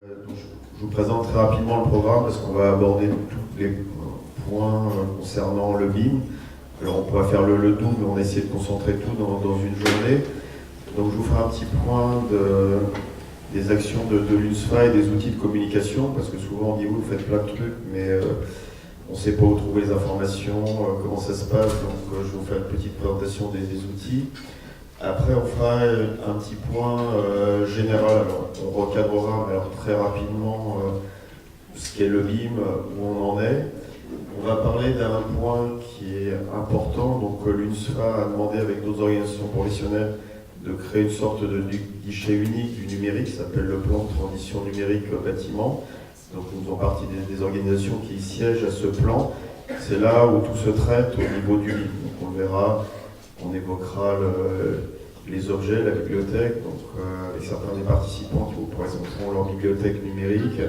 Je vous présente très rapidement le programme parce qu'on va aborder tous les points concernant le BIM. Alors on pourra faire le double, mais on a essayé de concentrer tout dans une journée. Donc je vous ferai un petit point des actions de l'UNSFA et des outils de communication, parce que souvent on dit oui, vous faites plein de trucs, mais on ne sait pas où trouver les informations, comment ça se passe, donc je vais vous faire une petite présentation des outils. Après, on fera un petit point général. Alors, on recadrera alors, très rapidement ce qu'est le BIM, où on en est. On va parler d'un point qui est important. Donc, l'UNSFA a demandé avec d'autres organisations professionnelles de créer une sorte de guichet unique du numérique, qui s'appelle le plan de transition numérique bâtiment. Donc, nous faisons partie des organisations qui siègent à ce plan. C'est là où tout se traite au niveau du BIM. Donc, on le verra. On évoquera les objets, la bibliothèque, donc avec certains des participants qui vous présenteront leur bibliothèque numérique.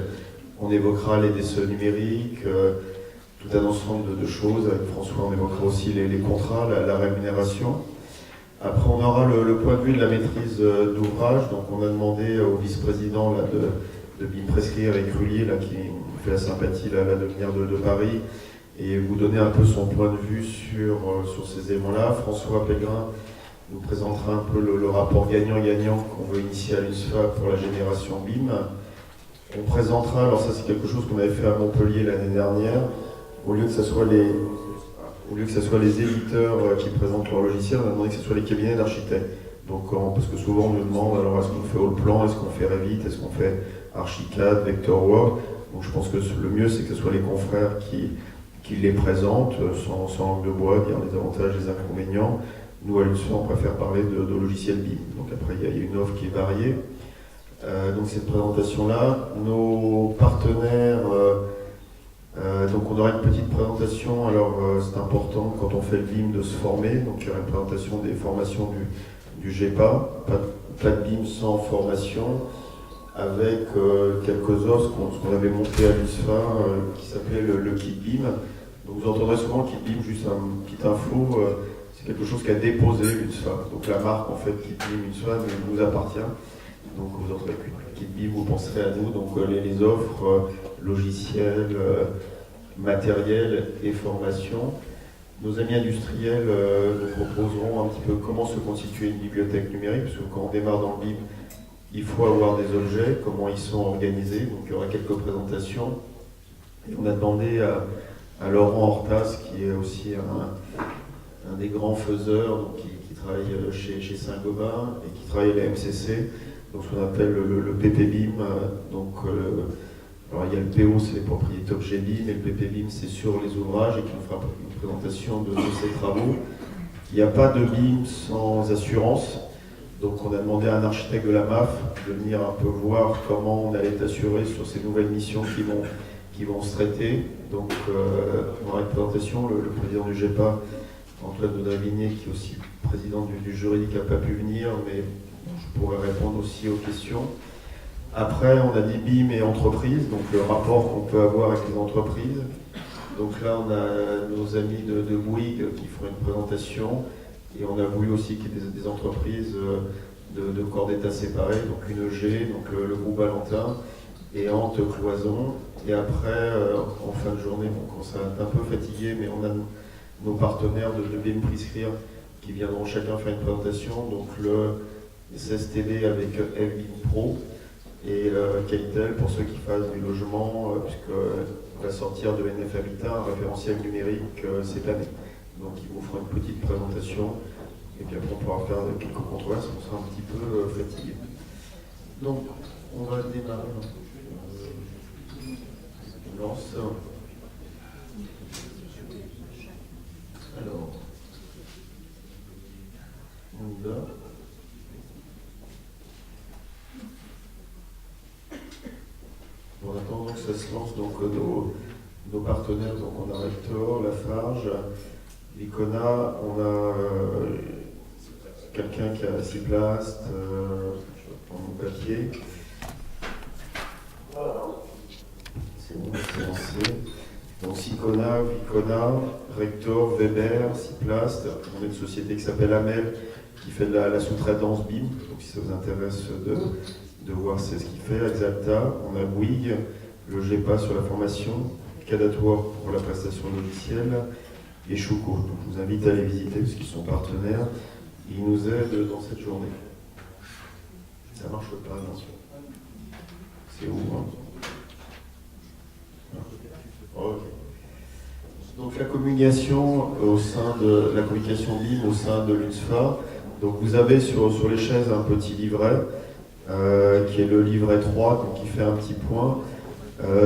On évoquera les DSE numériques, tout un ensemble de choses. Avec François, on évoquera aussi les contrats, la rémunération. Après, on aura le point de vue de la maîtrise d'ouvrage. Donc, on a demandé au vice-président de BIM Prescrire, Eric Rullier, là, qui fait la sympathie là, de venir de Paris, et vous donner un peu son point de vue sur ces éléments-là. François Pellegrin nous présentera un peu le rapport gagnant-gagnant qu'on veut initier à l'UNSFA pour la génération BIM. On présentera, alors ça c'est quelque chose qu'on avait fait à Montpellier l'année dernière, au lieu que ce soit les éditeurs qui présentent leur logiciel, on a demandé que ce soit les cabinets d'architectes. Donc, parce que souvent on nous demande, alors est-ce qu'on fait Allplan, est-ce qu'on fait Revit, est-ce qu'on fait Archicad, Vectorworks. Donc je pense que le mieux c'est que ce soit les confrères qui les présentent, sans langue de bois, dire les avantages et les inconvénients. Nous, à l'UNSFA, on préfère parler de logiciels BIM. Donc après, il y a une offre qui est variée. Donc cette présentation-là, nos partenaires, donc on aura une petite présentation. Alors c'est important quand on fait le BIM de se former. Donc il y aura une présentation des formations du GEPA, pas de BIM sans formation, avec quelques offres qu'on avait montées à l'UNSFA qui s'appelait le kit BIM. Donc vous entendrez souvent le kit BIM, juste une petite info, c'est quelque chose qu'a déposé l'UNSFA. Donc la marque en fait kit BIM UNSFA nous appartient. Donc vous entendrez que kit BIM, vous penserez à nous. Donc les offres logicielles, matériel et formation. Nos amis industriels nous proposeront un petit peu comment se constituer une bibliothèque numérique, parce que quand on démarre dans le BIM, il faut avoir des objets, comment ils sont organisés. Donc il y aura quelques présentations. Et on a demandé à Laurent Hortas, qui est aussi un des grands faiseurs, donc qui travaille chez Saint-Gobain et qui travaille à la MCC, donc ce qu'on appelle le PPBIM. Donc, alors il y a le PO, c'est les propriétés objets BIM, et le PPBIM, c'est sur les ouvrages, et qui nous fera une présentation de ces travaux. Il n'y a pas de BIM sans assurance. Donc on a demandé à un architecte de la MAF de venir un peu voir comment on allait assurer sur ces nouvelles missions qui vont se traiter. Donc on aura une présentation, le président du GEPA, Antoine de Davigné, qui est aussi président du juridique, n'a pas pu venir, mais je pourrais répondre aussi aux questions. Après, on a dit BIM et entreprise, donc le rapport qu'on peut avoir avec les entreprises. Donc là, on a nos amis de Bouygues qui feront une présentation, et on a voulu aussi qu'il y ait des entreprises de corps d'État séparés, donc une EG, donc le groupe Valentin, et Ante Cloison. Et après, en fin de journée, on commence à être un peu fatigué, mais on a nos partenaires de BIM Prescrire qui viendront chacun faire une présentation. Donc le SSTD avec FBIM Pro et Keitel pour ceux qui fassent du logement, puisqu'on va sortir de NF Habitat un référentiel numérique cette année. Donc ils vous feront une petite présentation et puis après on pourra faire quelques controverses, on sera un petit peu fatigué. Donc on va démarrer. On lance. Alors, on y va. En attendant que ça se lance, donc nos partenaires, donc on a Rector, Lafarge, l'Icona, on a quelqu'un qui a Ciplast, je vais prendre mon papier. C'est bon, c'est lancé. Donc Sicona, Vicona, Rector, Weber, Ciplast, on a une société qui s'appelle Amel qui fait de la sous-traitance BIM, donc si ça vous intéresse de voir ce qu'il fait. Axalta, on a Bouygues, le GEPA sur la formation, Cadatoire pour la prestation logicielle et Chouco. Donc je vous invite à les visiter parce qu'ils sont partenaires. Ils nous aident dans cette journée. Ça marche pas, bien sûr. C'est où, hein? Ok. Donc la communication au sein de la communication BIM au sein de l'UNSFA. Donc vous avez sur les chaises un petit livret qui est le livret 3, donc qui fait un petit point.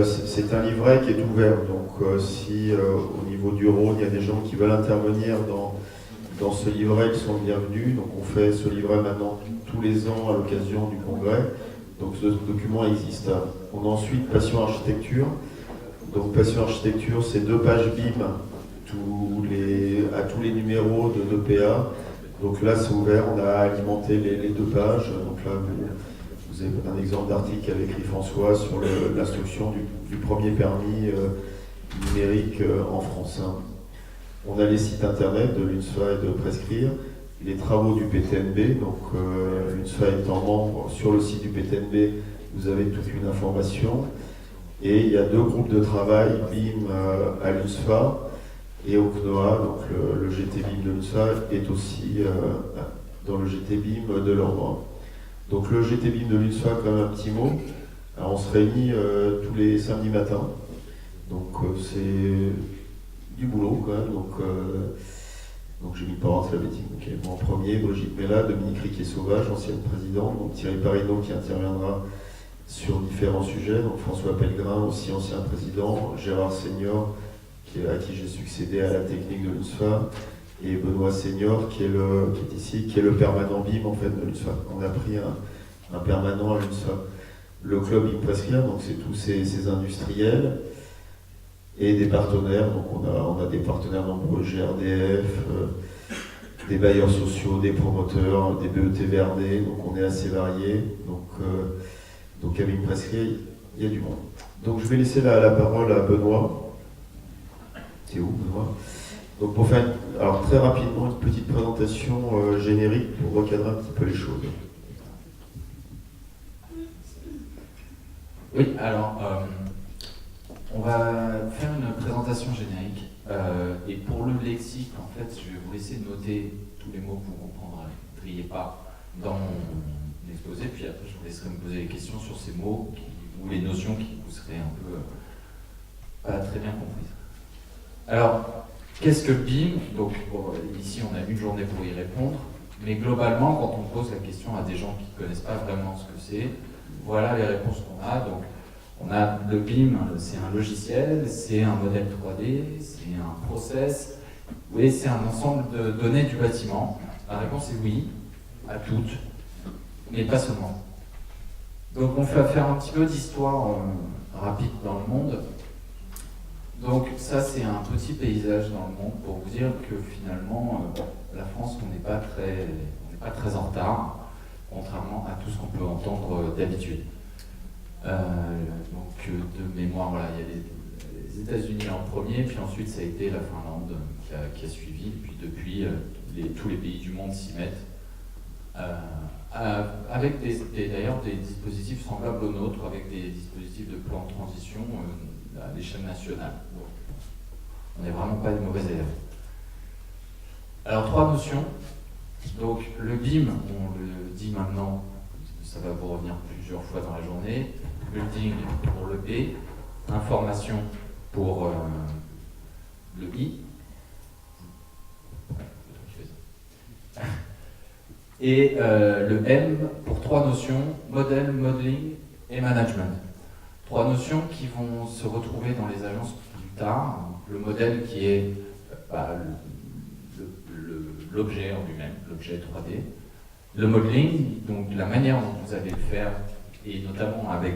C'est un livret qui est ouvert. Donc si au niveau du Rhône il y a des gens qui veulent intervenir dans ce livret, ils sont bienvenus. Donc on fait ce livret maintenant tous les ans à l'occasion du congrès. Donc ce document existe. On a ensuite Passion Architecture. Donc Passion Architecture, c'est 2 pages BIM à tous les numéros de 2PA. Donc là c'est ouvert, on a alimenté les 2 pages. Donc là vous avez un exemple d'article qu'avait écrit François sur l'instruction du premier permis numérique en France. On a les sites internet de l'UNSFA et de Prescrire, les travaux du PTNB, donc l'UNSFA étant membre sur le site du PTNB, vous avez toute une information. Et il y a 2 groupes de travail, BIM à l'UNSFA et au CNOA, donc le GT BIM de l'UNSFA est aussi dans le GT BIM de l'ordre. Donc le GT BIM de l'UNSFA, quand même un petit mot. Alors, on se réunit tous les samedis matins, donc c'est du boulot quand même. Donc j'ai mis parents alphabétique, donc moi en premier, Brigitte Mella, Dominique Riquet-Sauvage, ancienne présidente, donc Thierry Parino qui interviendra sur différents sujets, donc François Pellegrin, aussi ancien président, Gérard Senior, à qui j'ai succédé à la technique de l'UNSFA, et Benoît Senior qui est ici, qui est le permanent BIM en fait de l'UNSFA. On a pris un permanent à l'UNSFA. Le club BIM Prescrire, donc c'est tous ces industriels et des partenaires, donc on a des partenaires nombreux, GRDF, des bailleurs sociaux, des promoteurs, des BET-VRD, donc on est assez variés. Donc à BIM Prescrire, il y a du monde. Donc je vais laisser la parole à Benoît. C'est où Benoît? Donc pour faire alors très rapidement une petite présentation générique pour recadrer un petit peu les choses. Oui, alors on va faire une présentation générique et pour le lexique, en fait, je vais vous laisser noter tous les mots que vous comprendriez pas dans mon exposé, puis après je vous laisserai me poser des questions sur ces mots ou les notions qui vous seraient un peu pas très bien comprises. Alors, qu'est-ce que BIM? Donc ici on a une journée pour y répondre, mais globalement quand on pose la question à des gens qui ne connaissent pas vraiment ce que c'est, voilà les réponses qu'on a. Donc on a le BIM, c'est un logiciel, c'est un modèle 3D, c'est un process, oui, c'est un ensemble de données du bâtiment. La réponse est oui, à toutes, mais pas seulement. Donc on va faire un petit peu d'histoire rapide dans le monde. Donc ça c'est un petit paysage dans le monde pour vous dire que finalement la France on n'est pas très en retard, contrairement à tout ce qu'on peut entendre d'habitude. Donc de mémoire, voilà, il y a les États-Unis en premier, puis ensuite ça a été la Finlande qui a suivi, et puis depuis tous les pays du monde s'y mettent, avec d'ailleurs des dispositifs semblables aux nôtres, avec des dispositifs de plan de transition à l'échelle nationale. Donc, on n'est vraiment pas des mauvais élèves. Alors 3 notions. Donc le BIM, on le dit maintenant, ça va vous revenir plusieurs fois dans la journée. Building pour le B, information pour le I. Et le M pour 3 notions, modèle, modeling et management. 3 notions qui vont se retrouver dans les agences plus tard. Le modèle qui est l'objet en lui-même, l'objet 3D. Le modeling, donc la manière dont vous allez le faire, et notamment avec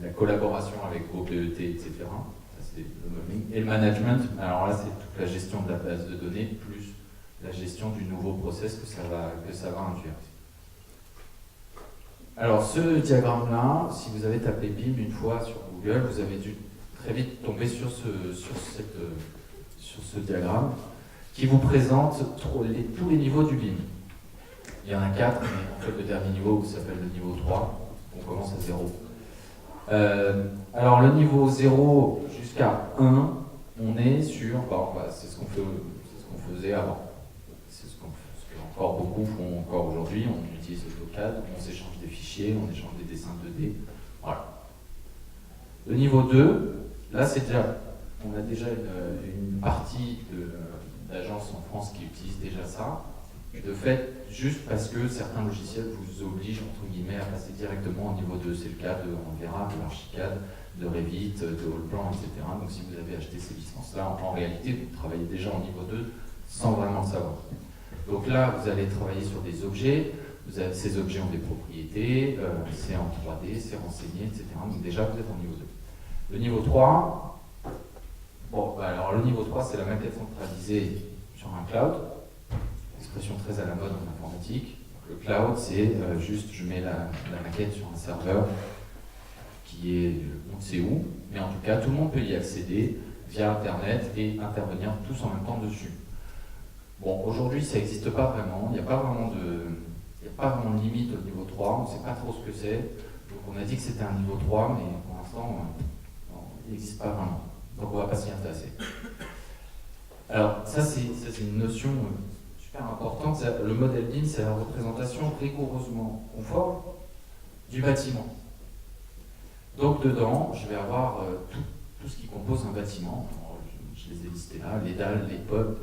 la collaboration avec vos BET, etc. Ça, c'est le modeling. Et le management, alors là, c'est toute la gestion de la base de données, plus la gestion du nouveau process que ça va induire. Alors, ce diagramme-là, si vous avez tapé BIM une fois sur Google, vous avez dû très vite tomber sur ce diagramme qui vous présente tous les niveaux du BIM. Il y en a 4, mais en fait, le dernier niveau s'appelle le niveau 3. on commence à 0. Alors le niveau 0 jusqu'à 1, on est sur, c'est ce qu'on faisait avant. C'est ce que encore beaucoup font encore aujourd'hui. On utilise AutoCAD, on s'échange des fichiers, on échange des dessins 2D. Voilà. Le niveau 2, là on a déjà une partie d'agences en France qui utilisent déjà ça. De fait, juste parce que certains logiciels vous obligent, entre guillemets, à passer directement au niveau 2. C'est le cas on verra, de l'Archicad, de Revit, de Allplan, etc. Donc si vous avez acheté ces licences-là, en réalité, vous travaillez déjà au niveau 2 sans vraiment le savoir. Donc là, vous allez travailler sur des objets. Ces objets ont des propriétés, c'est en 3D, c'est renseigné, etc. Donc déjà, vous êtes en niveau 2. Le niveau 3, alors le niveau 3, c'est la maquette centralisée sur un cloud. Expression très à la mode en informatique. Le cloud, c'est juste, je mets la maquette sur un serveur qui est, on ne sait où, mais en tout cas, tout le monde peut y accéder via Internet et intervenir tous en même temps dessus. Bon, aujourd'hui, ça n'existe pas vraiment. Il n'y a pas vraiment de limite au niveau 3. On ne sait pas trop ce que c'est. Donc, on a dit que c'était un niveau 3, mais pour l'instant, il n'existe pas vraiment. Donc, on ne va pas s'y intéresser. Alors, ça, c'est une notion super importante. Le modèle BIM, c'est la représentation rigoureusement conforme du bâtiment. Donc, dedans, je vais avoir tout ce qui compose un bâtiment. Alors, je les ai listés là, les dalles,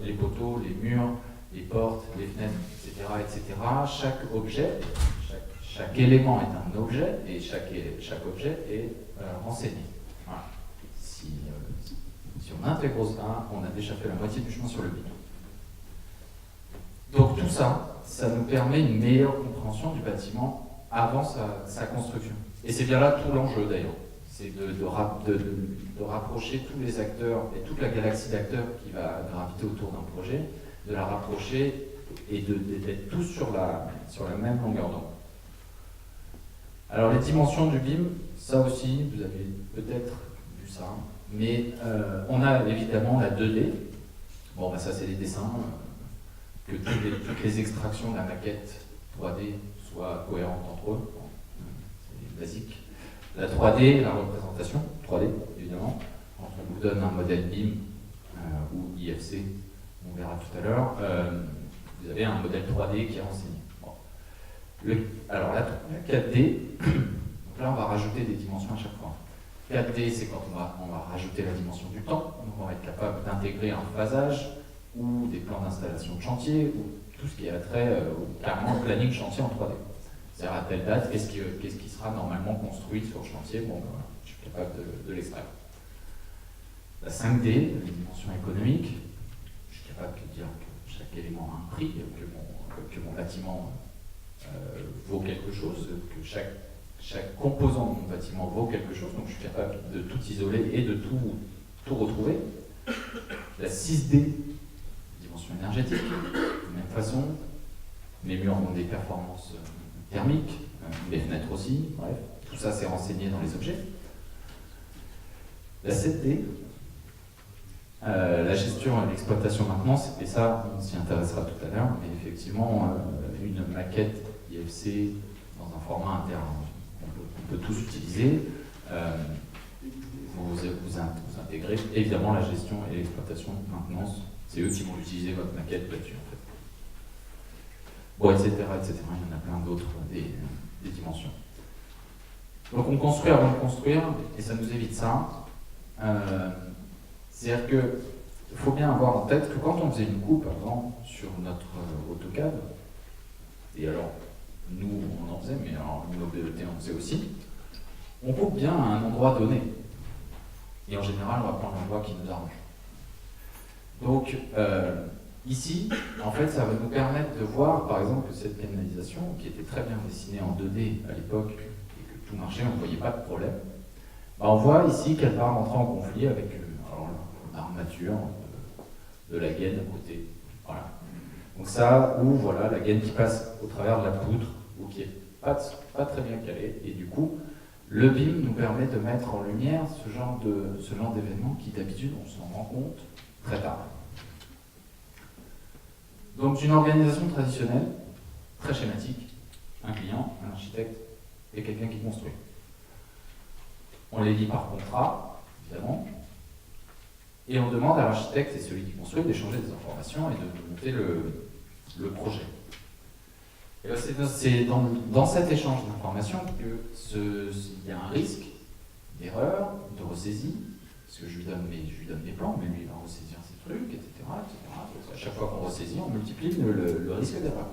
les poteaux, les murs, les portes, les fenêtres, etc. Chaque objet, chaque élément est un objet, et chaque objet est renseigné. Voilà. Si on intègre ça, on a déjà fait la moitié du chemin sur le BIM. Donc tout ça, ça nous permet une meilleure compréhension du bâtiment avant sa construction. Et c'est bien là tout l'enjeu d'ailleurs. C'est de rapprocher tous les acteurs et toute la galaxie d'acteurs qui va graviter autour d'un projet, de la rapprocher et d'être tous sur la même longueur d'onde. Alors les dimensions du BIM, ça aussi, vous avez peut-être vu ça, mais on a évidemment la 2D. Bon, ça c'est les dessins, que toutes les extractions de la maquette 3D soient cohérentes entre eux, c'est basique. La 3D, la représentation 3D, évidemment. Quand on vous donne un modèle BIM ou IFC, on verra tout à l'heure, vous avez un modèle 3D qui est renseigné. Bon. Alors la 4D, donc là on va rajouter des dimensions à chaque fois. 4D, c'est quand on va rajouter la dimension du temps, donc on va être capable d'intégrer un phasage ou des plans d'installation de chantier, ou tout ce qui a trait carrément au planning chantier en 3D. C'est-à-dire à telle date, qu'est-ce qui sera normalement construit sur le chantier, bon, ben, je suis capable de l'extraire. La 5D, la dimension économique, je suis capable de dire que chaque élément a un prix, que mon bâtiment vaut quelque chose, que chaque composant de mon bâtiment vaut quelque chose, donc je suis capable de tout isoler et de tout retrouver. La 6D, dimension énergétique, de la même façon, les murs ont des performances thermiques, les fenêtres aussi, bref, tout ça c'est renseigné dans les objets. La 7D, la gestion et l'exploitation maintenance, et ça on s'y intéressera tout à l'heure, mais effectivement une maquette IFC dans un format interne, on peut tous utiliser, vous intégrez évidemment la gestion et l'exploitation maintenance, c'est eux qui vont utiliser votre maquette là-dessus en fait. Bon, etc., etc., il y en a plein d'autres, des dimensions. Donc on construit avant de construire, et ça nous évite ça. C'est-à-dire qu'il faut bien avoir en tête que quand on faisait une coupe avant sur notre AutoCAD, et alors nous on en faisait, mais alors nos BET en faisait aussi, on coupe bien à un endroit donné. Et en général, on va prendre l'endroit qui nous arrange. Donc, ici, en fait, ça va nous permettre de voir, par exemple, cette canalisation, qui était très bien dessinée en 2D à l'époque, et que tout marchait, on ne voyait pas de problème. Bah, on voit ici qu'elle va rentrer en conflit avec l'armature de la gaine à côté. Voilà. Donc ça, ou voilà, la gaine qui passe au travers de la poutre, ou qui n'est pas très bien calée, et du coup, le BIM nous permet de mettre en lumière ce genre d'événement qui d'habitude on s'en rend compte très tard. Donc une organisation traditionnelle, très schématique, un client, un architecte et quelqu'un qui construit. On les lie par contrat, évidemment, et on demande à l'architecte et celui qui construit d'échanger des informations et de monter le projet. Et là, c'est dans cet échange d'informations qu'il y a un risque d'erreur, de ressaisie, parce que je lui donne mes plans, mais lui il va ressaisir ses trucs, etc. etc. À chaque fois qu'on ressaisit, on multiplie le risque d'erreur.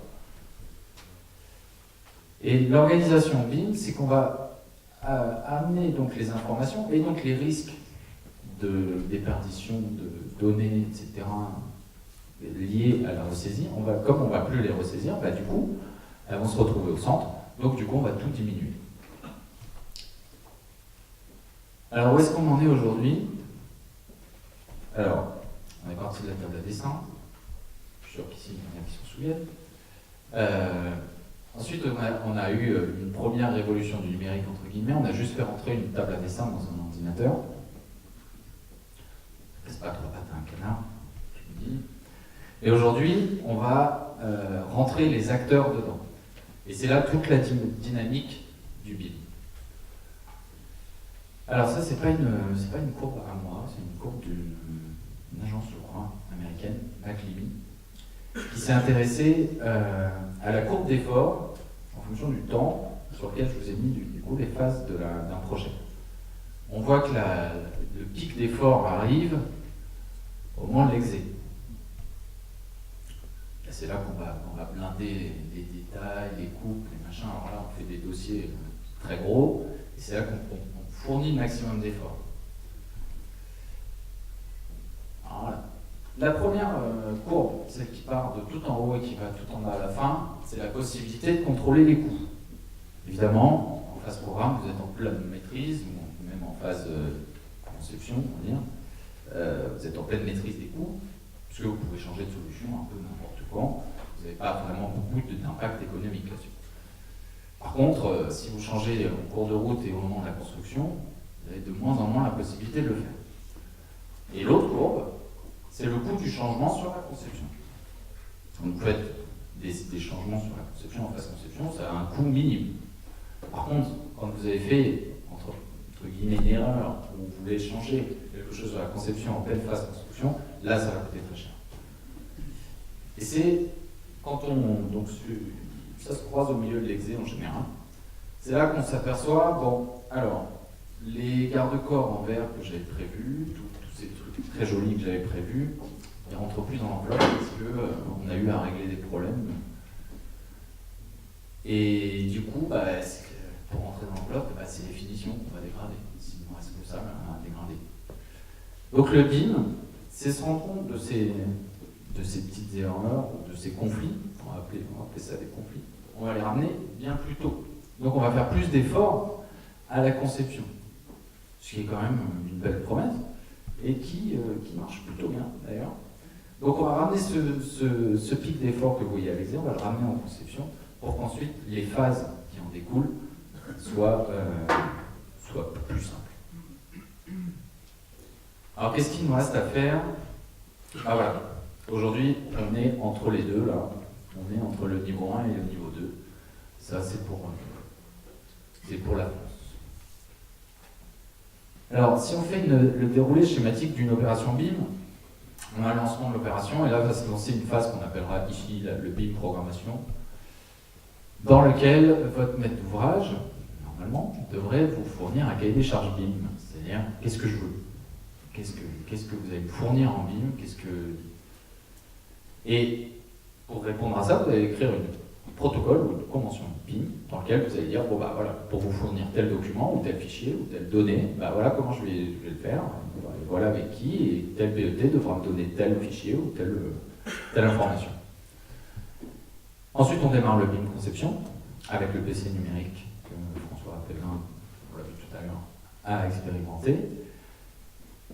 Et l'organisation BIM, c'est qu'on va amener donc les informations et donc les risques de déperdition de données, etc., liés à la ressaisie. Comme on ne va plus les ressaisir, bah, du coup, elles vont se retrouver au centre, donc du coup, on va tout diminuer. Alors, où est-ce qu'on en est aujourd'hui? Alors, on est parti de la table à dessin. Je suis sûr qu'ici, il y en a qui s'en souviennent. Ensuite, on a eu une première révolution du numérique, entre guillemets. On a juste fait rentrer une table à dessin dans un ordinateur. N'est-ce pas trois pattes à un canard, je vous dis. Et aujourd'hui, on va rentrer les acteurs dedans. Et c'est là toute la dynamique du BIM. Alors ça, c'est pas une courbe à moi, c'est une courbe d'une agence, je crois, américaine, McLeamy, qui s'est intéressée à la courbe d'effort en fonction du temps sur lequel je vous ai mis du coup les phases d'un projet. On voit que le pic d'effort arrive au moment de l'exé. C'est là qu'on va blinder les détails, les coupes, les machins. Alors là, on fait des dossiers très gros, et c'est là qu'on fournit le maximum d'efforts. Voilà. La première courbe, celle qui part de tout en haut et qui va tout en bas à la fin, c'est la possibilité de contrôler les coûts. Évidemment, en phase programme, vous êtes en pleine maîtrise, ou même en phase conception, on va dire. Vous êtes en pleine maîtrise des coûts, puisque vous pouvez changer de solution un peu n'importe quand. Vous n'avez pas vraiment beaucoup d'impact économique là-dessus. Par contre, si vous changez en cours de route et au moment de la construction, vous avez de moins en moins la possibilité de le faire. Et l'autre courbe, c'est le coût du changement sur la conception. Donc vous faites des changements sur la conception, en phase conception, ça a un coût minime. Par contre, quand vous avez fait, entre guillemets, une erreur, où vous voulez changer quelque chose sur la conception en pleine phase construction, là, ça va coûter très cher. Et c'est quand donc ça se croise au milieu de l'exé en général, c'est là qu'on s'aperçoit, bon, alors, les garde-corps en verre que j'avais prévus, tous ces trucs très jolis que j'avais prévus, ils ne rentrent plus dans l'enveloppe parce qu'on a eu à régler des problèmes. Et du coup, pour rentrer dans l'enveloppe, c'est les finitions qu'on va dégrader. S'il ne reste que ça à dégrader. Donc le BIM, c'est se rendre compte de ces petites erreurs, de ces conflits, on va appeler ça des conflits, on va les ramener bien plus tôt. Donc on va faire plus d'efforts à la conception, ce qui est quand même une belle promesse, et qui marche plutôt bien d'ailleurs. Donc on va ramener ce pic d'effort que vous voyez à l'exé, on va le ramener en conception, pour qu'ensuite les phases qui en découlent soient plus simples. Alors qu'est-ce qu'il nous reste à faire? Ah voilà. Aujourd'hui, on est entre les deux, là. On est entre le niveau 1 et le niveau 2. Ça, c'est pour la France. Alors, si on fait le déroulé schématique d'une opération BIM, on a le lancement de l'opération, et là va se lancer une phase qu'on appellera ici le BIM programmation, dans lequel votre maître d'ouvrage, normalement, devrait vous fournir un cahier des charges BIM. C'est-à-dire, qu'est-ce que je veux? Qu'est-ce que vous allez me fournir en BIM? Et pour répondre à ça, vous allez écrire un protocole ou une convention BIM dans lequel vous allez dire, bon voilà, pour vous fournir tel document ou tel fichier ou telle donnée, voilà comment je vais le faire, et voilà avec qui, et tel PET devra me donner tel fichier ou telle information. Ensuite, on démarre le BIM conception avec le PC numérique que François Pellegrin, on l'a vu tout à l'heure, a expérimenté.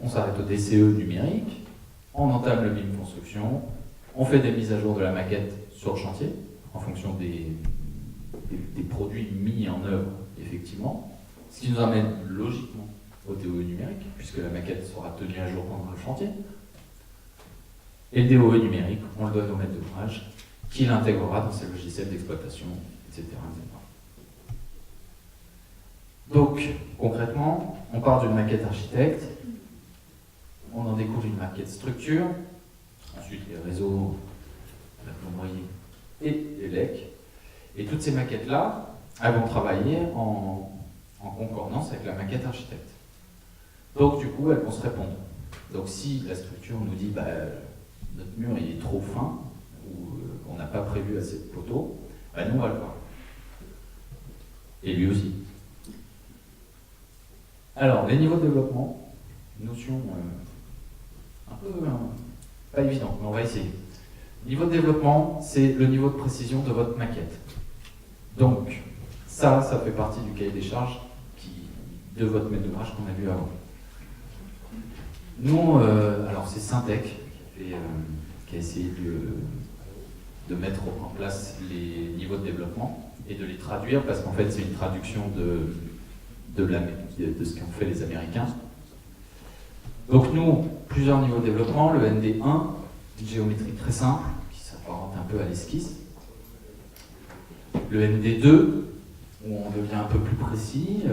On s'arrête au DCE numérique, on entame le BIM construction, on fait des mises à jour de la maquette sur le chantier, en fonction des produits mis en œuvre, effectivement, ce qui nous amène logiquement au DOE numérique, puisque la maquette sera tenue à jour pendant le chantier. Et le DOE numérique, on le donne au maître d'ouvrage, qui l'intégrera dans ses logiciels d'exploitation, etc., etc. Donc, concrètement, on part d'une maquette architecte, on en découle une maquette structure, ensuite les réseaux, la plomberie et les lecs. Et toutes ces maquettes-là, elles vont travailler en concordance avec la maquette architecte. Donc, du coup, elles vont se répondre. Donc, si la structure nous dit bah, notre mur il est trop fin, ou on n'a pas prévu assez de poteaux, bah, nous on va le voir. Et lui aussi. Alors, les niveaux de développement, notion un peu pas évidente, mais on va essayer. Niveau de développement, c'est le niveau de précision de votre maquette. Donc, ça fait partie du cahier des charges de votre maître d'ouvrage qu'on a vu avant. Nous, alors c'est Syntec qui a essayé de mettre en place les niveaux de développement et de les traduire, parce qu'en fait c'est une traduction de ce qu'ont fait les Américains. Donc nous, plusieurs niveaux de développement, le ND1, une géométrie très simple, qui s'apparente un peu à l'esquisse. Le ND2, où on devient un peu plus précis,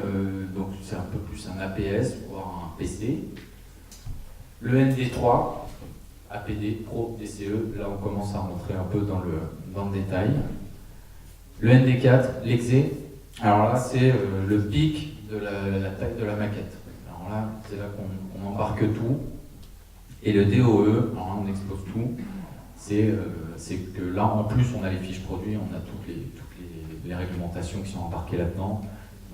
donc c'est un peu plus un APS, voire un PC. Le ND3, APD, Pro, DCE, là on commence à rentrer un peu dans le détail. Le ND4, l'exé, alors là c'est le pic de la taille de la maquette. Alors là, c'est là qu'on embarque tout. Et le DOE, alors là on expose tout, c'est que là en plus on a les fiches produits, on a toutes les réglementations qui sont embarquées là-dedans.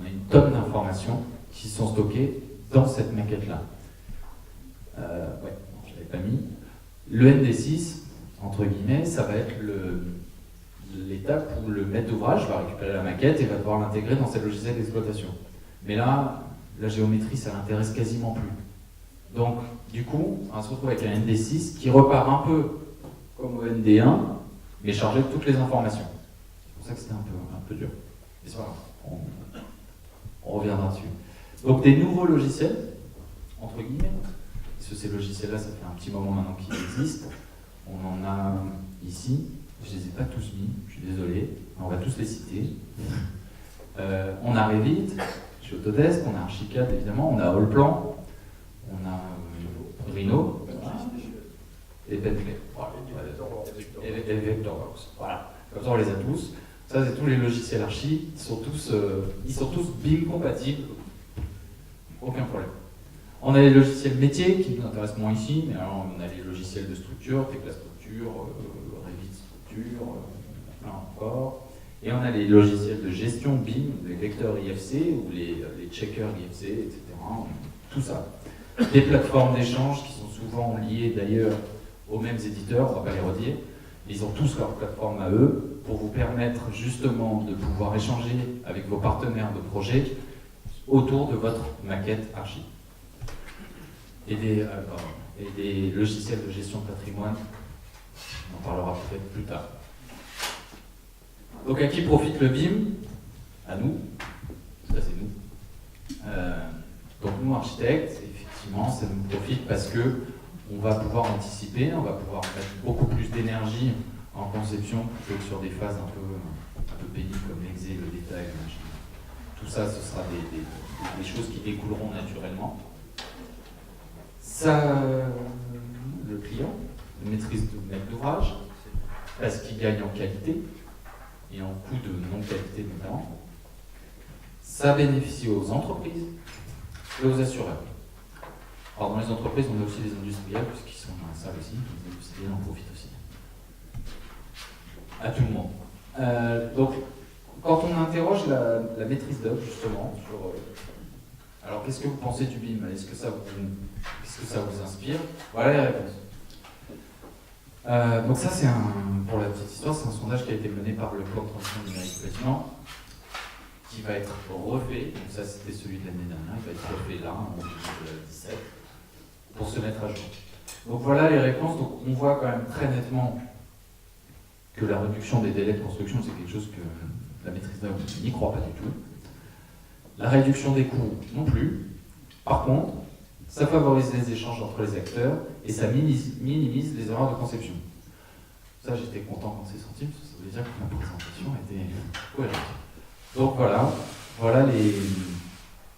On a une tonne d'informations qui sont stockées dans cette maquette-là. Ouais, je ne l'avais pas mis. Le ND6, entre guillemets, ça va être l'étape où le maître d'ouvrage va récupérer la maquette et va devoir l'intégrer dans ses logiciels d'exploitation. Mais là, la géométrie, ça l'intéresse quasiment plus. Donc, du coup, on va se retrouver avec un ND6 qui repart un peu comme au ND1, mais chargé de toutes les informations. C'est pour ça que c'était un peu dur. Mais c'est pas grave, on reviendra dessus. Donc, des nouveaux logiciels, entre guillemets, parce que ces logiciels-là, ça fait un petit moment maintenant qu'ils existent. On en a ici, je ne les ai pas tous mis, je suis désolé, on va tous les citer. On a Revit, chez Autodesk, on a Archicad évidemment, on a Allplan, on a Rhino et Bentley. Voilà. Et Vectorworks. Voilà, comme ça on les a tous. Ça c'est tous les logiciels archi, ils sont tous BIM compatibles, aucun problème. On a les logiciels métiers qui nous intéressent moins ici, mais alors on a les logiciels de structure, Tecla Structure, Revit Structure, plein encore. Et on a les logiciels de gestion BIM, les lecteurs IFC ou les checkers IFC, etc. Tout ça. Des plateformes d'échange qui sont souvent liées d'ailleurs aux mêmes éditeurs, on ne va pas les redire. Ils ont tous leur plateforme à eux pour vous permettre justement de pouvoir échanger avec vos partenaires de projet autour de votre maquette archi. Et des logiciels de gestion de patrimoine, on en parlera peut-être plus tard. Donc à qui profite le BIM? À nous, ça c'est nous. Donc nous architectes, effectivement, ça nous profite parce que on va pouvoir anticiper, on va pouvoir mettre beaucoup plus d'énergie en conception plutôt que sur des phases un peu pénibles comme l'exé, le détail, le machin. Tout ça, ce sera des choses qui découleront naturellement. Ça, le client maîtrise le maître d'ouvrage parce qu'il gagne en qualité et en coût de non-qualité notamment. Ça bénéficie aux entreprises et aux assureurs. Alors dans les entreprises, on a aussi les industriels, puisqu'ils sont dans la salle aussi, les industriels en profitent aussi. À tout le monde. Donc, quand on interroge la maîtrise d'œuvre, justement, sur... alors, qu'est-ce que vous pensez du BIM? Est-ce que ça vous inspire? Voilà les réponses. Donc ça, pour la petite histoire, c'est un sondage qui a été mené par le plan de transition numérique bâtiment, qui va être refait. Donc ça, c'était celui de l'année dernière. Il va être refait là, en 2017, pour se mettre à jour. Donc voilà les réponses. Donc on voit quand même très nettement que la réduction des délais de construction, c'est quelque chose que la maîtrise d'œuvre n'y croit pas du tout. La réduction des coûts non plus. Par contre, ça favorise les échanges entre les acteurs et ça minimise les erreurs de conception. Ça, j'étais content quand c'est sorti, parce que ça veut dire que ma présentation était cohérente. Donc voilà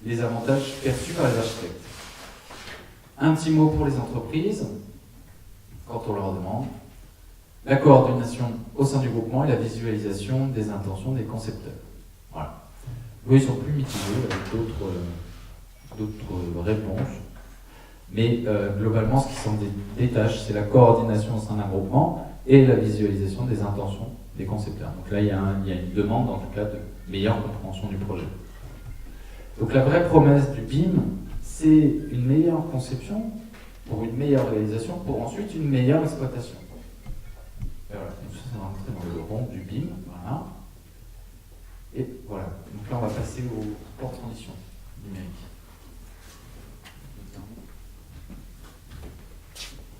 les avantages perçus par les architectes. Un petit mot pour les entreprises, quand on leur demande. La coordination au sein du groupement et la visualisation des intentions des concepteurs. Voilà. Eux, ils sont plus mitigés avec d'autres réponses. Mais globalement, ce qui s'en détache, c'est la coordination au sein d'un groupement et la visualisation des intentions des concepteurs. Donc là, il y a une demande, en tout cas, de meilleure compréhension du projet. Donc la vraie promesse du BIM, c'est une meilleure conception pour une meilleure réalisation, pour ensuite une meilleure exploitation. Et voilà, donc ça, c'est rentré dans le rond du BIM. Voilà. Et voilà, donc là, on va passer au port de transition numérique.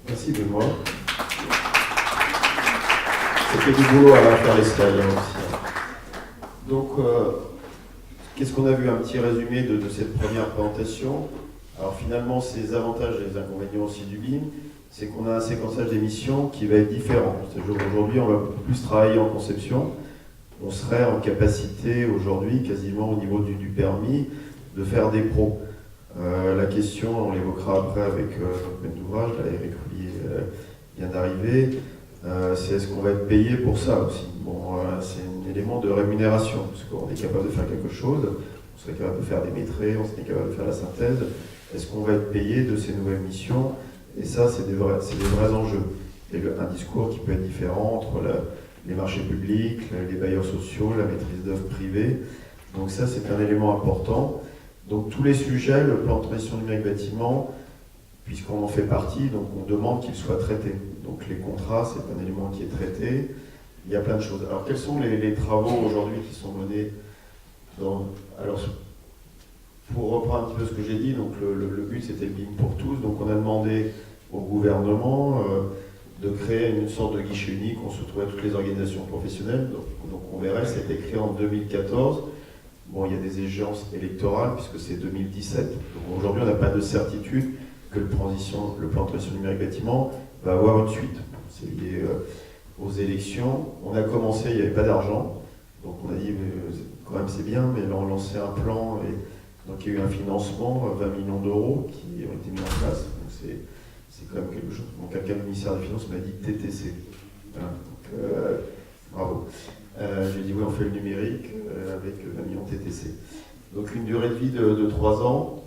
Merci Benoît. C'était du boulot à faire les slides aussi. Donc, qu'est-ce qu'on a vu? Un petit résumé de cette première présentation. Alors finalement, ces avantages et les inconvénients aussi du BIM, c'est qu'on a un séquençage d'émissions qui va être différent. C'est-à-dire qu'aujourd'hui, on va plus travailler en conception. On serait en capacité aujourd'hui, quasiment au niveau du permis, de faire des pros. La question, on l'évoquera après avec notre maître d'ouvrage, Eric Roulier vient d'arriver, c'est est-ce qu'on va être payé pour ça aussi? Bon, c'est un élément de rémunération, parce qu'on est capable de faire quelque chose, on serait capable de faire des maîtrises, on serait capable de faire la synthèse. Est-ce qu'on va être payé de ces nouvelles missions? Et ça, c'est des vrais enjeux. Et un discours qui peut être différent entre les marchés publics, les bailleurs sociaux, la maîtrise d'œuvre privée. Donc ça, c'est un élément important. Donc tous les sujets, le plan de transition numérique bâtiment, puisqu'on en fait partie, donc on demande qu'ils soient traités. Donc les contrats, c'est un élément qui est traité. Il y a plein de choses. Alors quels sont les travaux aujourd'hui qui sont menés alors, pour reprendre un petit peu ce que j'ai dit, donc le but c'était le BIM pour tous. Donc on a demandé au gouvernement de créer une sorte de guichet unique. On se retrouvait toutes les organisations professionnelles. Donc on verrait, c'était créé en 2014. Bon, il y a des échéances électorales puisque c'est 2017. Donc aujourd'hui, on n'a pas de certitude que le plan de transition numérique bâtiment va avoir une suite. C'est lié aux élections. On a commencé, il n'y avait pas d'argent. Donc on a dit, quand même c'est bien, mais là on lançait un plan et donc il y a eu un financement, 20 millions d'euros qui ont été mis en place. Donc c'est quand même quelque chose. Donc quelqu'un du ministère des Finances m'a dit TTC. Voilà. Donc, bravo. J'ai dit oui, on fait le numérique avec 20 millions TTC. Donc une durée de vie de 3 ans.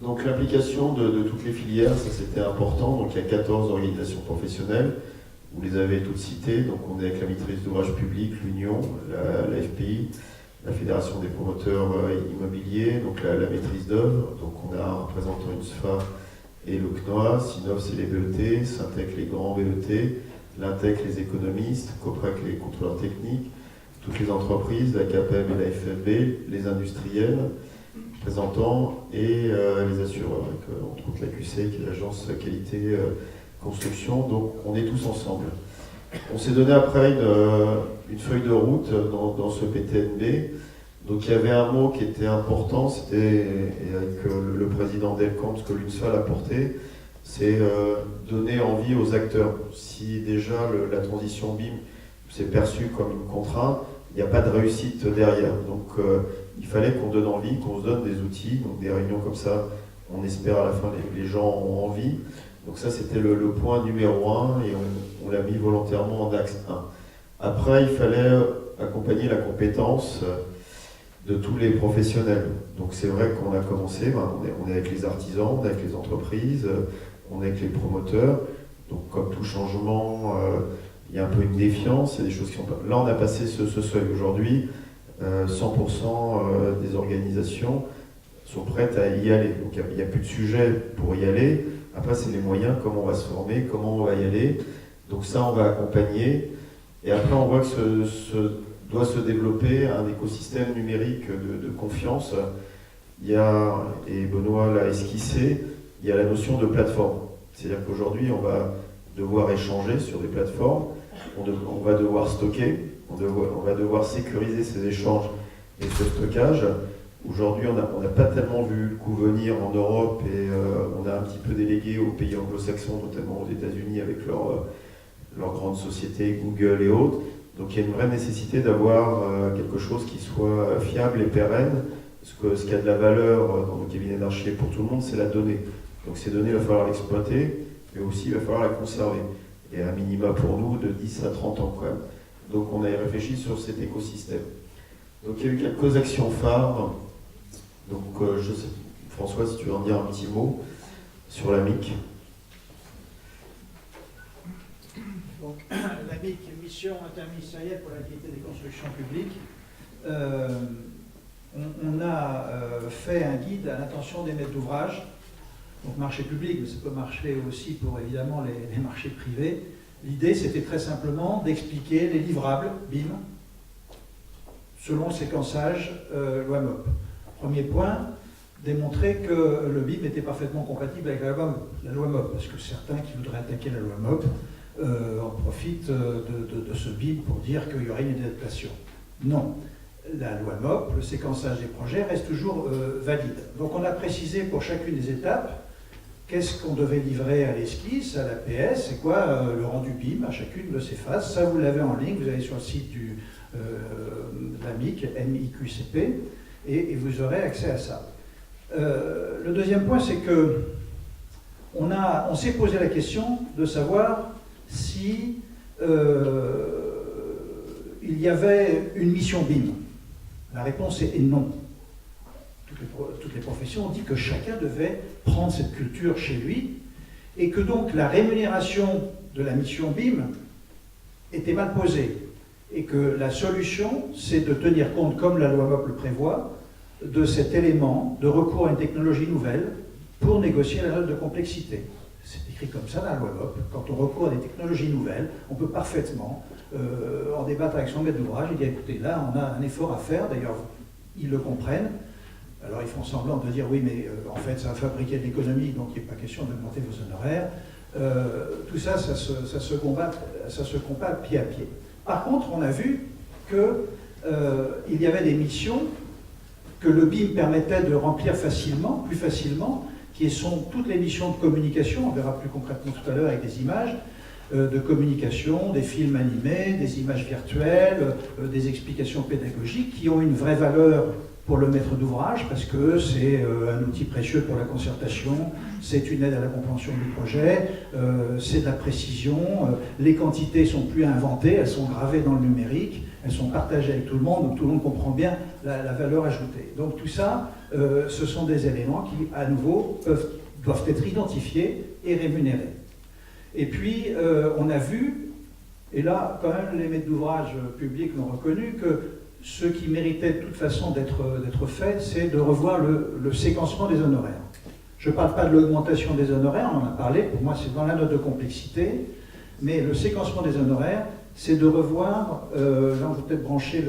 Donc l'implication de toutes les filières, ça c'était important. Donc il y a 14 organisations professionnelles. Vous les avez toutes citées. Donc on est avec la maîtrise d'ouvrage public, l'Union, la FPI, la Fédération des promoteurs immobiliers, donc la maîtrise d'œuvre. Donc on a un représentant UNSFA et le CNOA, Sinov c'est les BET, Syntec les grands BET, l'Intec les économistes, Coprac les contrôleurs techniques, toutes les entreprises, la CAPEM et la FFB, les industriels présentants et les assureurs, avec entre autres la QC qui est l'agence qualité construction. Donc on est tous ensemble. On s'est donné après une feuille de route dans ce PTNB. Donc il y avait un mot qui était important, c'était, et avec le président Delcamp, ce que l'UNSFA l'a porté, c'est donner envie aux acteurs. Si déjà la transition BIM c'est perçu comme une contrainte, il n'y a pas de réussite derrière. Donc il fallait qu'on donne envie, qu'on se donne des outils, donc des réunions comme ça, on espère à la fin les gens ont envie. Donc ça c'était le point numéro 1 et on l'a mis volontairement en axe 1. Après il fallait accompagner la compétence de tous les professionnels. Donc c'est vrai qu'on a commencé, on est avec les artisans, on est avec les entreprises, on est avec les promoteurs. Donc comme tout changement, il y a un peu une défiance, il y a des choses qui sont pas... Là on a passé ce seuil. Aujourd'hui, 100% des organisations sont prêtes à y aller. Donc il n'y a plus de sujet pour y aller. Après c'est les moyens, comment on va se former, comment on va y aller. Donc ça on va accompagner. Et après on voit que doit se développer un écosystème numérique de confiance. Il y a, et Benoît l'a esquissé, il y a la notion de plateforme. C'est-à-dire qu'aujourd'hui, on va devoir échanger sur des plateformes, on va devoir stocker, on va devoir sécuriser ces échanges et ce stockage. Aujourd'hui, on n'a pas tellement vu le coup venir en Europe et on a un petit peu délégué aux pays anglo-saxons, notamment aux États-Unis avec leurs grandes sociétés, Google et autres. Donc il y a une vraie nécessité d'avoir quelque chose qui soit fiable et pérenne ce qui a de la valeur dans nos cabinets d'architectes pour tout le monde, c'est la donnée. Donc ces données, il va falloir l'exploiter, mais aussi il va falloir la conserver. Et à minima pour nous, de 10 à 30 ans quand même. Donc on a réfléchi sur cet écosystème. Donc il y a eu quelques actions phares. Donc je sais, François, si tu veux en dire un petit mot sur la MIC. Donc la MIC, Mission interministérielle pour la qualité des constructions publiques, on a fait un guide à l'intention des maîtres d'ouvrage. Donc marché public, mais ça peut marcher aussi pour évidemment les marchés privés. L'idée, c'était très simplement d'expliquer les livrables BIM selon le séquençage loi MOP. Premier point, démontrer que le BIM était parfaitement compatible avec la loi MOP, parce que certains qui voudraient attaquer la loi MOP en profitent de ce BIM pour dire qu'il y aurait une adaptation. Non. La loi MOP, le séquençage des projets, reste toujours valide. Donc on a précisé pour chacune des étapes qu'est-ce qu'on devait livrer à l'esquisse, à l'APS, c'est quoi le rendu BIM à chacune de ces phases. Ça, vous l'avez en ligne, vous allez sur le site de la MIC, MIQCP, et vous aurez accès à ça. Le deuxième point, c'est que on s'est posé la question de savoir si il y avait une mission BIM. La réponse est non. Toutes les professions ont dit que chacun devait prendre cette culture chez lui et que donc la rémunération de la mission BIM était mal posée et que la solution, c'est de tenir compte, comme la loi MOP le prévoit, de cet élément de recours à une technologie nouvelle pour négocier la note de complexité. C'est écrit comme ça dans la loi MOP. Quand on recourt à des technologies nouvelles, on peut parfaitement en débattre avec son maître d'ouvrage et dire écoutez, là on a un effort à faire, d'ailleurs ils le comprennent. Alors ils font semblant de dire oui, mais en fait ça va fabriquer de l'économie, donc il n'est pas question d'augmenter vos honoraires. Tout ça, ça se combat pied à pied. Par contre, on a vu qu'il y avait des missions que le BIM permettait de remplir facilement, plus facilement, qui sont toutes les missions de communication, on verra plus concrètement tout à l'heure avec des images, de communication, des films animés, des images virtuelles, des explications pédagogiques qui ont une vraie valeur pour le maître d'ouvrage, parce que c'est un outil précieux pour la concertation, c'est une aide à la compréhension du projet, c'est de la précision, les quantités ne sont plus inventées, elles sont gravées dans le numérique, elles sont partagées avec tout le monde, donc tout le monde comprend bien la valeur ajoutée. Donc tout ça, ce sont des éléments qui, à nouveau, doivent être identifiés et rémunérés. Et puis, on a vu, et là, quand même, les maîtres d'ouvrage publics l'ont reconnu, que ce qui méritait de toute façon d'être fait, c'est de revoir le séquencement des honoraires. Je ne parle pas de l'augmentation des honoraires, on en a parlé, pour moi c'est dans la note de complexité, mais le séquencement des honoraires, c'est de revoir, là on peut peut-être brancher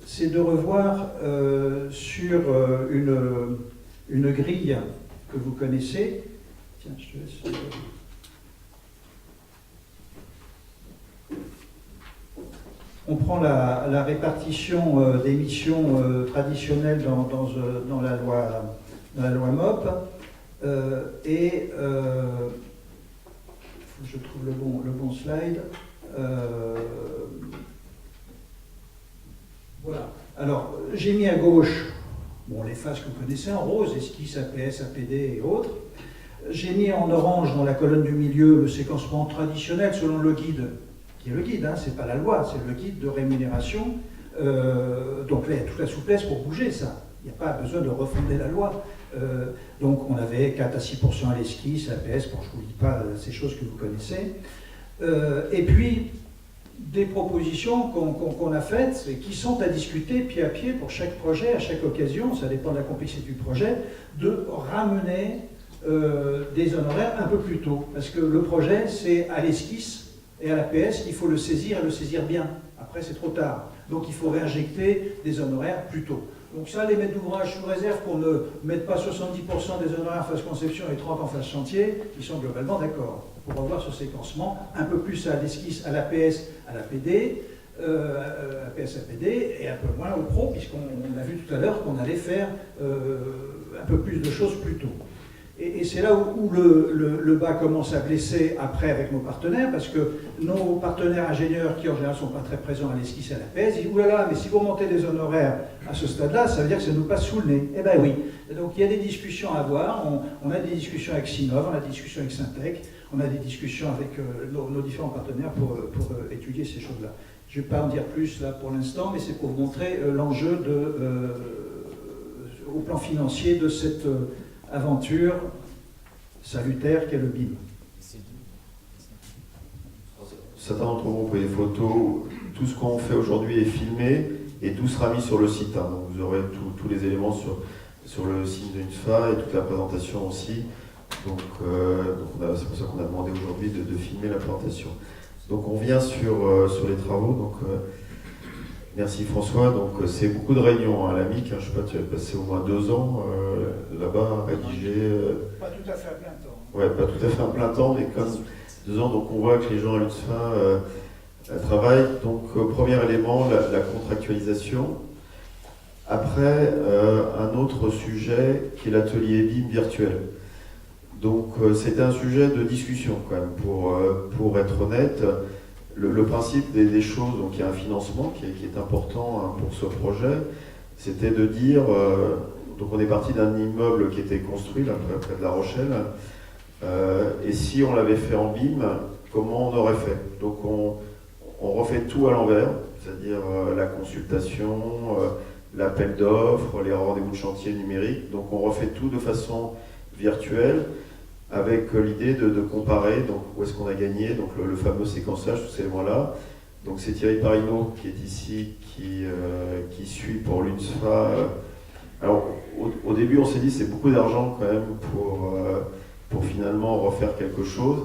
c'est de revoir sur une grille que vous connaissez. Tiens, je te laisse... On prend la répartition des missions traditionnelles dans la loi MOP et faut que je trouve le bon slide. Voilà. Alors, j'ai mis à gauche les phases que vous connaissez, en rose, esquisse, APS, APD et autres. J'ai mis en orange dans la colonne du milieu le séquencement traditionnel selon le guide. Qui est le guide, hein, c'est pas la loi, c'est le guide de rémunération. Donc là, il y a toute la souplesse pour bouger ça. Il n'y a pas besoin de refonder la loi. Donc on avait 4 à 6% à l'esquisse, APS, bon, je ne vous dis pas ces choses que vous connaissez. Et puis, des propositions qu'on a faites et qui sont à discuter pied à pied pour chaque projet, à chaque occasion, ça dépend de la complexité du projet, de ramener des honoraires un peu plus tôt. Parce que le projet, c'est à l'esquisse, et à l'APS, il faut le saisir et le saisir bien. Après, c'est trop tard. Donc, il faut réinjecter des honoraires plus tôt. Donc ça, les maîtres d'ouvrage, sous réserve qu'on ne mette pas 70% des honoraires en phase conception et 30% en phase chantier, ils sont globalement d'accord pour revoir ce séquencement, un peu plus à l'esquisse, à l'APS, à l'APD, APS, APD, et un peu moins au pro, puisqu'on a vu tout à l'heure qu'on allait faire un peu plus de choses plus tôt. Et c'est là où le bas commence à blesser après avec nos partenaires, parce que nos partenaires ingénieurs, qui en général ne sont pas très présents à l'esquisse et à la PES, disent « Oulala, mais si vous montez des honoraires à ce stade-là, ça veut dire que ça nous passe sous le nez. » Eh bien oui. Et donc il y a des discussions à avoir. On a des discussions avec Sinov, on a des discussions avec Syntec, on a des discussions avec nos différents partenaires pour étudier ces choses-là. Je ne vais pas en dire plus là pour l'instant, mais c'est pour vous montrer l'enjeu au plan financier de cette aventure salutaire qu'est le BIM. Certains d'entre vous ont pris des photos. Tout ce qu'on fait aujourd'hui est filmé et tout sera mis sur le site. Hein. Donc vous aurez tous les éléments sur le site de l'UNSFA et toute la présentation aussi. Donc c'est pour ça qu'on a demandé aujourd'hui de filmer la présentation. Donc on vient sur les travaux. Donc, merci François. Donc c'est beaucoup de réunions à l'AMIC. Hein. Je ne sais pas, tu as passé au moins 2 ans là-bas à rédiger. Pas tout à fait à plein temps. Ouais, pas tout à fait à plein temps, mais comme 2 ans. Donc on voit que les gens à l'UNSFA travaillent. Donc premier élément, la contractualisation. Après, un autre sujet qui est l'atelier BIM virtuel. Donc c'était un sujet de discussion quand même, pour être honnête. Le principe des choses, donc il y a un financement qui est important hein, pour ce projet, c'était de dire, donc on est parti d'un immeuble qui était construit là, près de La Rochelle, et si on l'avait fait en BIM, comment on aurait fait? Donc on refait tout à l'envers, c'est-à-dire la consultation, l'appel d'offres, les rendez-vous de chantier numérique, donc on refait tout de façon virtuelle, avec l'idée de comparer donc, où est-ce qu'on a gagné, donc le fameux séquençage, tous ces éléments-là. Donc c'est Thierry Parino qui est ici, qui suit pour l'UNSFA. Alors au début on s'est dit c'est beaucoup d'argent quand même pour finalement refaire quelque chose.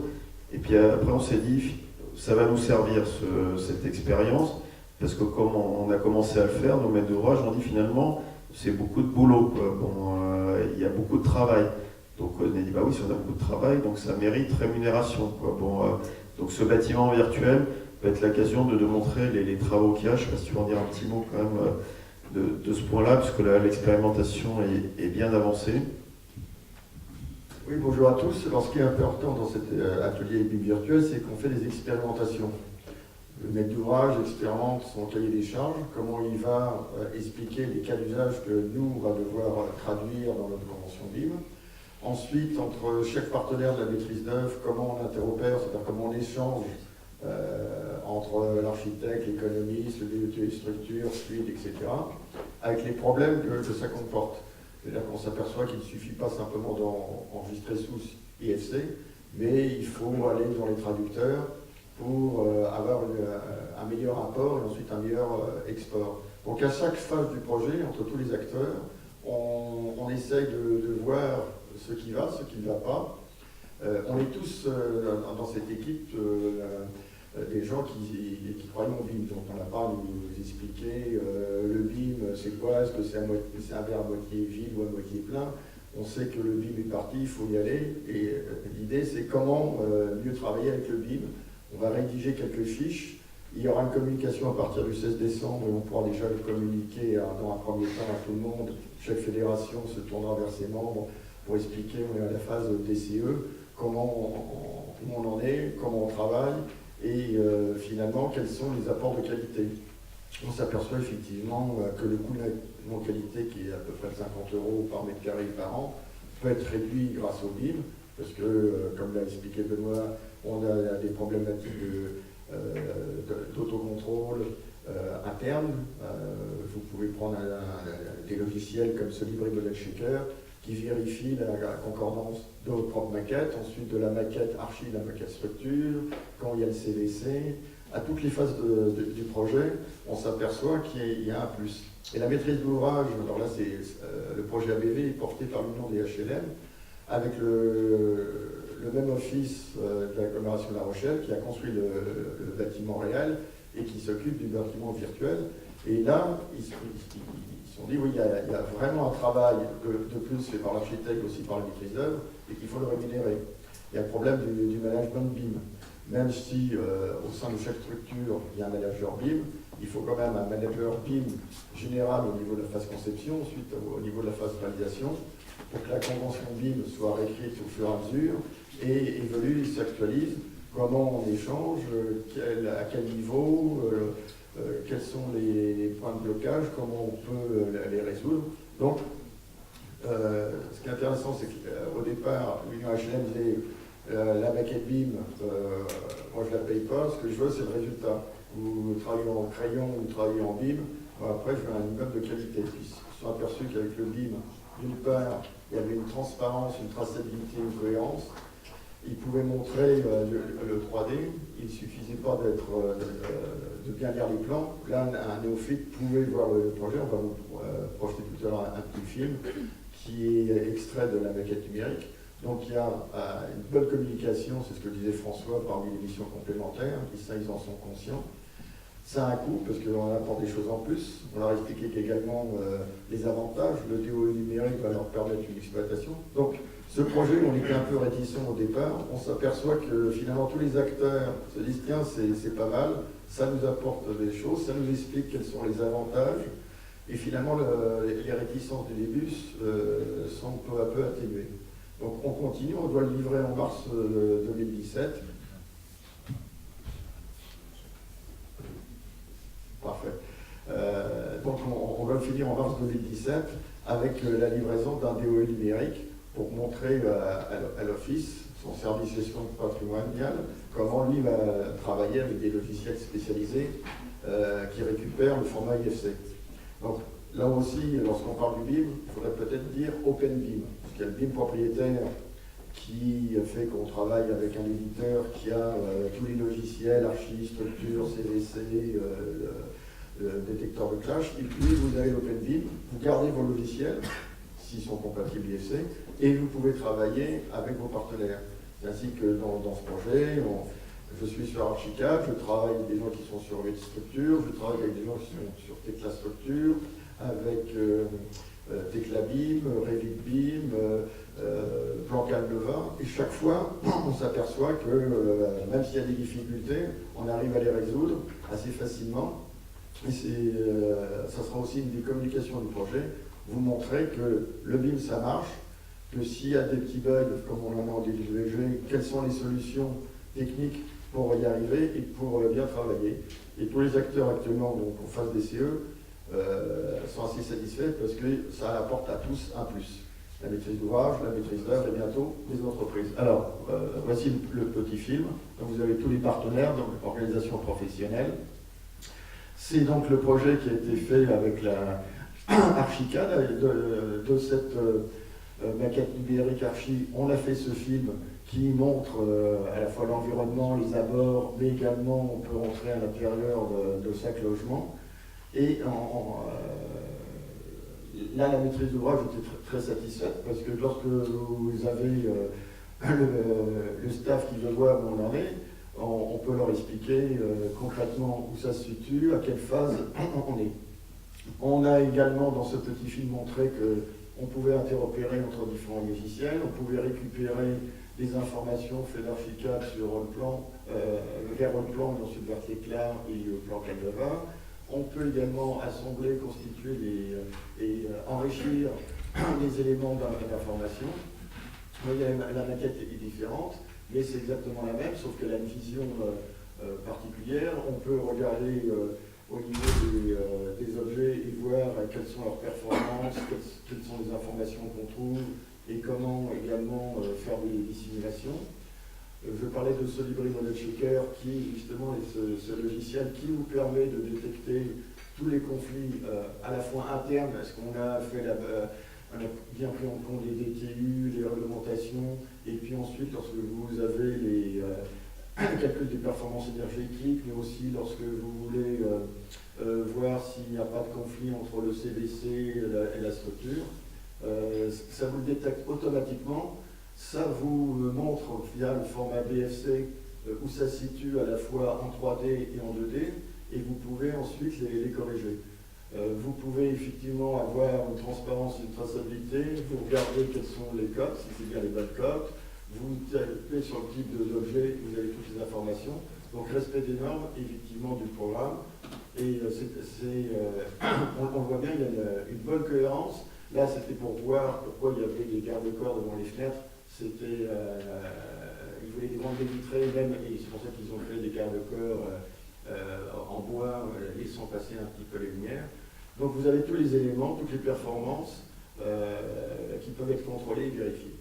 Et puis après on s'est dit ça va nous servir cette expérience, parce que comme on a commencé à le faire, nos maîtres d'ouvrage ont dit finalement c'est beaucoup de boulot, quoi. Bon, il y a beaucoup de travail. Donc on a dit, bah oui, si on a beaucoup de travail, donc ça mérite rémunération, quoi. Bon, donc ce bâtiment virtuel va être l'occasion de montrer les travaux qu'il y a. Je ne sais pas si tu veux en dire un petit mot quand même de ce point-là, puisque l'expérimentation est bien avancée. Oui, bonjour à tous. Alors, ce qui est important dans cet atelier BIM virtuel, c'est qu'on fait des expérimentations. Le maître d'ouvrage expérimente son cahier des charges, comment il va expliquer les cas d'usage que nous, on va devoir traduire dans notre convention BIM. Ensuite, entre chaque partenaire de la maîtrise d'œuvre, comment on interopère, c'est-à-dire comment on échange entre l'architecte, l'économiste, le DET, structure, fluide, etc., avec les problèmes que ça comporte. C'est-à-dire qu'on s'aperçoit qu'il ne suffit pas simplement d'enregistrer sous IFC, mais il faut aller dans les traducteurs pour avoir un meilleur apport et ensuite un meilleur export. Donc à chaque phase du projet, entre tous les acteurs, on essaye de voir ce qui va, ce qui ne va pas. On est tous dans cette équipe des gens qui croient au BIM, donc on n'a pas à nous expliquer le BIM c'est quoi, est-ce que c'est un verre à moitié vide ou à moitié plein. On sait que le BIM est parti, il faut y aller, et l'idée c'est comment mieux travailler avec le BIM. On va rédiger quelques fiches, il y aura une communication à partir du 16 décembre, et on pourra déjà le communiquer dans un premier temps à tout le monde. Chaque fédération se tournera vers ses membres pour expliquer, on est à la phase DCE, comment on en est, comment on travaille, et finalement quels sont les apports de qualité. On s'aperçoit effectivement que le coût de la qualité, qui est à peu près de 50 € par mètre carré par an, peut être réduit grâce au BIM, parce que, comme l'a expliqué Benoît, on a des problématiques d'autocontrôle interne. Vous pouvez prendre des logiciels comme ce Libre Model Shaker, qui vérifie la concordance de votre propre maquette, ensuite de la maquette archi, la maquette structure, quand il y a le CVC, à toutes les phases du projet, on s'aperçoit qu'il y a un plus. Et la maîtrise d'ouvrage, alors là c'est le projet ABV est porté par l'Union des HLM, avec le même office de l'agglomération de La Rochelle qui a construit le bâtiment réel et qui s'occupe du bâtiment virtuel. Et là, ils se sont dit, oui, il y a vraiment un travail de plus fait par l'architecte, aussi par la maîtrise d'œuvre, et qu'il faut le rémunérer. Il y a le problème du management BIM. Même si au sein de chaque structure, il y a un manager BIM, il faut quand même un manager BIM général au niveau de la phase conception, ensuite au niveau de la phase réalisation, pour que la convention BIM soit réécrite au fur et à mesure et évolue, s'actualise. Comment on échange, à quel niveau, quels sont les points de blocage, comment on peut les résoudre. Donc, ce qui est intéressant, c'est qu'au départ, l'Union HLM disait la maquette BIM, moi je ne la paye pas, ce que je veux c'est le résultat. Vous travaillez en crayon, vous travaillez en BIM, après je veux un immeuble de qualité. Puis ils se sont aperçus qu'avec le BIM, d'une part, il y avait une transparence, une traçabilité, une cohérence. Ils pouvaient montrer le 3D, il ne suffisait pas de bien lire les plans. Là, un néophyte pouvait voir le projet. On va vous projeter tout à l'heure un petit film qui est extrait de la maquette numérique. Donc il y a une bonne communication, c'est ce que disait François parmi les missions complémentaires, et ça ils en sont conscients. Ça a un coût parce qu'on apporte des choses en plus. On leur a expliqué qu'également les avantages, le DOE numérique va leur permettre une exploitation. Donc ce projet, on était un peu réticents au départ, on s'aperçoit que finalement tous les acteurs se disent tiens c'est pas mal, ça nous apporte des choses, ça nous explique quels sont les avantages, et finalement les réticences du début sont peu à peu atténuées. Donc on continue, on doit le livrer en mars 2017. Parfait. Donc on va le finir en mars 2017 avec la livraison d'un DOE numérique pour montrer à l'Office, son service gestion patrimoniale, comment lui va travailler avec des logiciels spécialisés qui récupèrent le format IFC. Donc là aussi, lorsqu'on parle du BIM, il faudrait peut-être dire Open BIM, parce qu'il y a le BIM propriétaire qui fait qu'on travaille avec un éditeur qui a tous les logiciels, archi, structure, CVC, détecteur de clash, et puis vous avez l'Open BIM, vous gardez vos logiciels, s'ils sont compatibles IFC, et vous pouvez travailler avec vos partenaires. C'est ainsi que dans ce projet, je suis sur Archicad, je travaille avec des gens qui sont sur Revit Structure, je travaille avec des gens qui sont sur Tecla Structure, avec Tecla BIM, Revit BIM, Plan Canva, et chaque fois, on s'aperçoit que même s'il y a des difficultés, on arrive à les résoudre assez facilement. Et ça sera aussi une des communications du projet, vous montrer que le BIM ça marche, que s'il y a des petits bugs, comme on en a en DWG, quelles sont les solutions techniques pour y arriver et pour bien travailler. Et tous les acteurs actuellement donc, en phase DCE sont assez satisfaits parce que ça apporte à tous un plus. La maîtrise d'ouvrage, la maîtrise d'œuvre et bientôt les entreprises. Alors, voici le petit film. Donc, vous avez tous les partenaires, donc l'organisation professionnelle. C'est donc le projet qui a été fait avec la Archicad, de cette maquette numérique Archi. On a fait ce film qui montre à la fois l'environnement, les abords, mais également on peut rentrer à l'intérieur de chaque logement. Et là, la maîtrise d'ouvrage était très satisfaite parce que lorsque vous avez le staff qui veut voir où on en est, on peut leur expliquer concrètement où ça se situe, à quelle phase on est. On a également dans ce petit film montré qu'on pouvait interopérer entre différents logiciels, on pouvait récupérer des informations faites d'Archicad sur Rollplan, vers Rollplan et ensuite vers Tecla et le plan Canva. On peut également assembler, constituer et enrichir les éléments d'information. La maquette est différente, mais c'est exactement la même, sauf qu'elle a une vision particulière. On peut regarder au niveau des objets et voir quelles sont leurs performances, quelles sont les informations qu'on trouve et comment également faire des simulations. Je parlais de Solibri Model Checker qui justement est ce logiciel qui vous permet de détecter tous les conflits à la fois internes, parce qu'on a fait on a bien pris en compte les DTU, les réglementations, et puis ensuite lorsque vous avez les calculs des performances énergétiques, mais aussi lorsque vous voulez voir s'il n'y a pas de conflit entre le CVC et la structure, ça vous le détecte automatiquement. Ça vous montre via le format BFC où ça se situe à la fois en 3D et en 2D, et vous pouvez ensuite les corriger. Vous pouvez effectivement avoir une transparence, une traçabilité, vous regardez quels sont les codes, si c'est bien les bonnes codes, vous tapez sur le type d'objet, vous avez toutes les informations. Donc respect des normes, effectivement, du programme. Et on voit bien, il y a une bonne cohérence. Là, c'était pour voir pourquoi il y avait des garde-corps devant les fenêtres. C'était, ils voulaient des grandes baies vitrées, même, et c'est pour ça qu'ils ont fait des garde-corps en bois, laissant passer un petit peu les lumières. Donc vous avez tous les éléments, toutes les performances qui peuvent être contrôlées et vérifiées.